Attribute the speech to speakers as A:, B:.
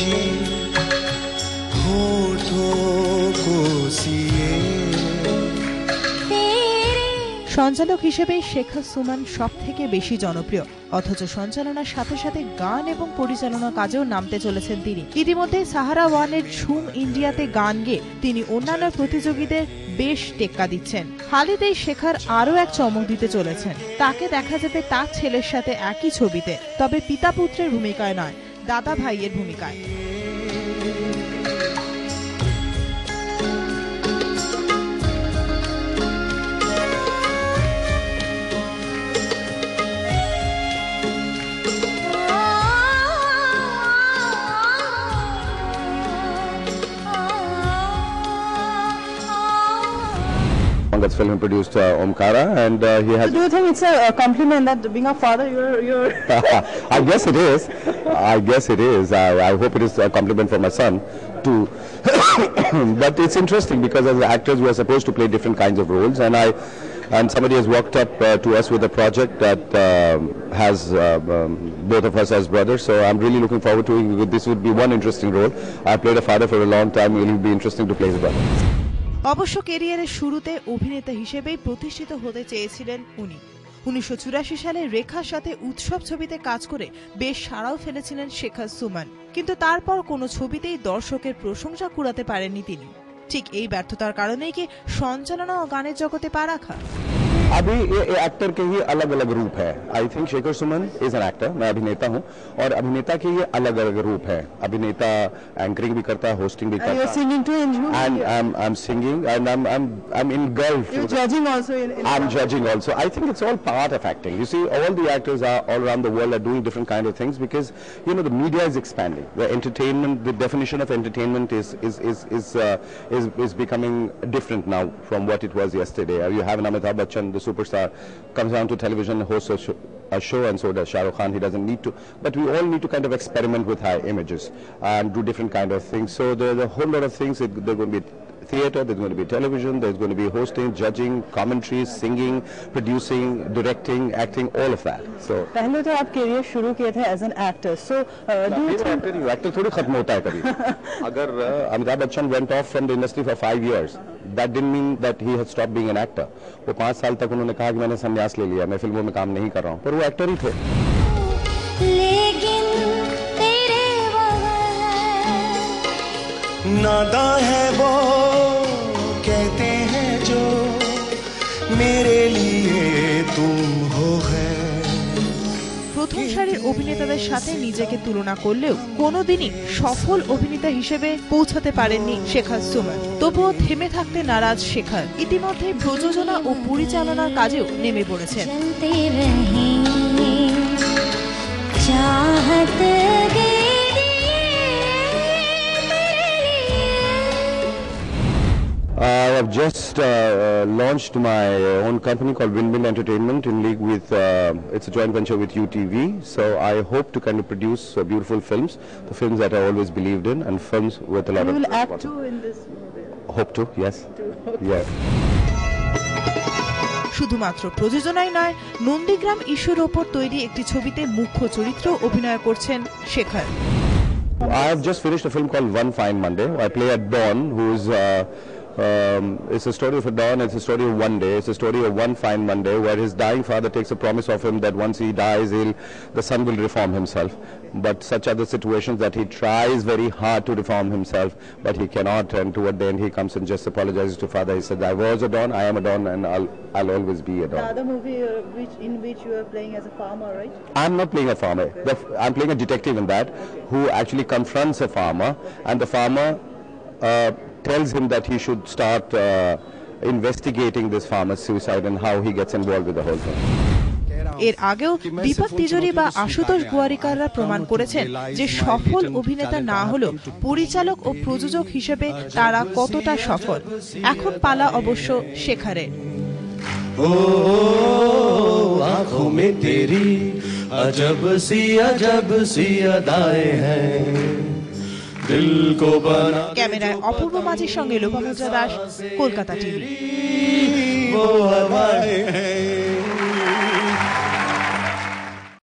A: जी होठों को सिए।
B: সঞ্চালক হিসেবে শেখর সুমন সবথেকে বেশি জনপ্রিয়, অথচ সঞ্চালনার সাথে সাথে গান এবং পরিচালনা কাজেও নামতে চলেছেন তিনি। ইতিমধ্যে সাহারা ওয়ানের ঝুম ইন্ডিয়াতে গান গেয়ে তিনি অন্যান্য প্রতিযোগীদের বেশ টেক্কা দিচ্ছেন। হালিতেই শেখর আরও এক চমক দিতে চলেছেন। তাকে দেখা যাবে তার ছেলের সাথে একই ছবিতে, তবে পিতা পুত্রের ভূমিকায় নয়, দাদা ভাইয়ের ভূমিকায়।
C: That's film produced Omkara, and he has.
B: So do you think it's a compliment that being a father, you're
C: I guess it is. I guess it is. I hope it is a compliment for my son too. But it's interesting because as actors we are supposed to play different kinds of roles, and somebody has walked up to us with a project that has both of us as brothers. So I'm really looking forward to it. This would be one interesting role. I played a father for a long time. It will be interesting to play his brother.
B: অবশ্য ক্যারিয়ারের শুরুতে অভিনেতা হিসেবেই প্রতিষ্ঠিত হতে চেয়েছিলেন উনি। 1984 সালে রেখার সাথে উৎসব ছবিতে কাজ করে বেশ সাড়াও ফেলেছিলেন শেখর সুমন, কিন্তু তারপর কোনো ছবিতেই দর্শকের প্রশংসা কুড়াতে পারেননি তিনি। ঠিক এই ব্যর্থতার কারণেই কি সঞ্চালনা ও গানের জগতে পা রাখা?
C: अभी ये एक्टर के ही अलग अलग रूप है। I think Shekhar Suman is an actor, मैं अभिनेता हूँ, और अभिनेता के ये अलग अलग रूप है। अभिनेता एंकरिंग भी करता है, होस्टिंग भी करता है, and I'm singing, and I'm engulfed.
B: You're judging also in
C: I'm judging also. I think it's all part of acting. You see, all the actors are all around the world are doing different kind of things because the media is expanding. The entertainment, the definition of entertainment is becoming different now from what it was yesterday. You have an Amitabh Bachchan, the superstar, comes down to television, hosts a show, and so does Shah Rukh Khan. He doesn't need to, but we all need to kind of experiment with high images and do different kind of things. So there's a whole lot of things. There's going to be theatre, there's going to be television, there's going to be hosting, judging, commentaries, singing, producing, directing, acting, all of that. So
B: पहले तो आप career शुरू किए थे as an actor, so do you think
C: actor थोड़ी खत्म होता है कभी। अगर Amitabh Bachchan went off from the industry for 5 years, that didn't mean that he had stopped being an actor. वो 5 साल तक उन्होंने कहा कि मैंने संन्यास ले लिया, मैं फिल्मों में काम नहीं कर रहा हूँ, पर वो एक्टर ही थे।
A: लेकिन तेरे नादा है वो कहते हैं जो मेरे लिए तुम हो है।
B: প্রথম সারির অভিনেতাদের সাথে নিজেকে তুলনা করলেও কোনোদিনই সফল অভিনেতা হিসেবে পৌঁছাতে পারেননি শেখর সুমন। তবুও থেমে থাকতে নারাজ শেখর ইতিমধ্যে প্রযোজনা ও পরিচালনার কাজেও নেমে পড়েছেন।
C: I have just launched my own company called Win-Win Entertainment in league with, it's a joint venture with UTV. So I hope to kind of produce beautiful films, the films that I always believed in, and films with a lot of...
B: You will act too in this movie?
C: Hope to, yes. Yeah.
B: শুধুমাত্র প্রযোজনাই নয়, নন্দীগ্রাম ইস্যুর ওপর তৈরি একটি ছবিতে মুখ্য চরিত্র অভিনয় করছেন Shekhar.
C: I have just finished a film called One Fine Monday. I play a Don who's it's a story of a Don, it's a story of one day, it's a story of one fine Monday where his dying father takes a promise of him that once he dies, the son will reform himself. But such are the situations that he tries very hard to reform himself, but he cannot, and toward the end he comes and just apologizes to father. He said, I was a Don, I am a Don, and I'll always be a Don.
B: The other movie in which you are playing as a farmer, right?
C: I'm not playing a farmer. I'm playing a detective in that, who actually confronts a farmer, and the farmer tells him that he should start investigating this farmer's suicide and how he gets involved with the whole thing.
B: এর আগেও দীপক তিজোরি বা আশুতোষ গোয়ারিকাররা প্রমাণ করেছেন যে সফল অভিনেতা না হলেও পরিচালক ও প্রযোজক হিসেবে তারা কতটা সফল। এখন পালা অবশ্য শেখরের।
A: आँखों में तेरी अजब सी अदाएं हैं दिल को बना।
B: ক্যামেরায় অপূর্ব মাঝির সঙ্গে লোপামুদ্রা দাস, কলকাতা টিভি।
A: वो हवाएं हैं